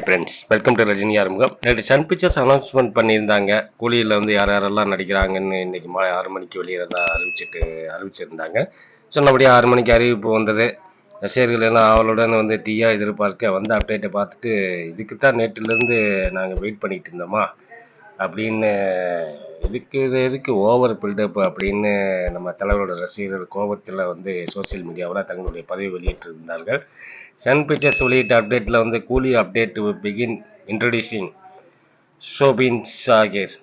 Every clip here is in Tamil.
Hi friends, welcome to Rajini Arumugam. நேற்று சன் பிக்சர்ஸ் அனௌன்ஸ்மெண்ட் பண்ணியிருந்தாங்க. கூலியில் வந்து யார் யாரெல்லாம் நடிக்கிறாங்கன்னு இன்னைக்கு மாலை 6 மணிக்கு வெளியிறதா அறிவிச்சிருந்தாங்க. சொன்னபடியே 6 மணிக்கு அறிவிப்பு வந்தது. ரசிகர்கள் எல்லாம் அவளுடன் வந்து தீயா எதிர்பார்க்க வந்த அப்டேட்டை பார்த்துட்டு இதுக்கு தான் நேற்றுலேருந்து நாங்கள் வெயிட் பண்ணிட்டு இருந்தோமா அப்படின்னு எதுக்கு ஓவர் பில்டப் அப்படின்னு நம்ம தலைவரோட ரசிகர்கள் கோபத்தில் வந்து சோசியல் மீடியாவில் தங்களுடைய பதிவை வெளியிட்டிருந்தார்கள். சன் பிக்சர்ஸ் வெளியிட்ட அப்டேட்டில் வந்து Coolie update begin introducing Soubin Shahir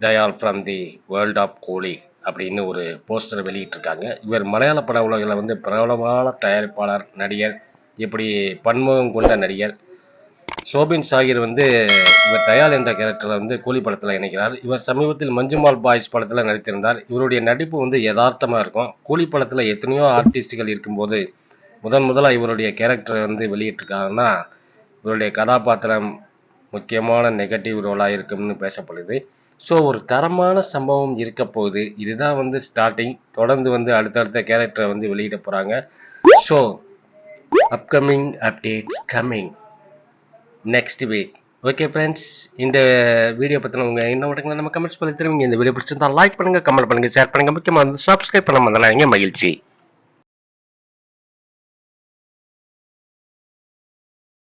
Dayal from the world of Coolie அப்படின்னு ஒரு போஸ்டர் வெளியிட்டிருக்காங்க. இவர் மலையாள பட உலகில் வந்து பிரபலமான தயாரிப்பாளர், நடிகர், இப்படி பன்முகம் கொண்ட நடிகர். ஷோபின் சாகிர் வந்து இவர் தயால் என்ற கேரக்டரில் வந்து கூலி படத்தில் இணைக்கிறார். இவர் சமீபத்தில் மஞ்சுமால் பாய்ஸ் படத்தில் நடித்திருந்தார். இவருடைய நடிப்பு வந்து யதார்த்தமாக இருக்கும். கூலி படத்தில் எத்தனையோ ஆர்டிஸ்டுகள் இருக்கும்போது முதலாக இவருடைய கேரக்டரை வந்து வெளியிட்டிருக்காங்கன்னா இவருடைய கதாபாத்திரம் முக்கியமான நெகட்டிவ் ரோலாக இருக்கும்னு பேசப்படுது. ஸோ ஒரு தரமான சம்பவம் இருக்க போகுது. இதுதான் வந்து ஸ்டார்டிங். தொடர்ந்து வந்து அடுத்தடுத்த கேரக்டரை வந்து வெளியிட போகிறாங்க. So upcoming updates coming next week. Okay friends, இந்த வீடியோ பற்றின உங்கள் என்ன விட்டுங்க நம்ம கமெண்ட்ஸ் பண்ணி திரும்பிங்க. இந்த வீடியோ பிடிச்சிருந்தா லைக் பண்ணுங்கள், கமெண்ட் பண்ணுங்கள், ஷேர் பண்ணுங்கள். முக்கியமாக வந்து சப்ஸ்கிரைப் பண்ண மறந்துடாதீங்க. மகிழ்ச்சி.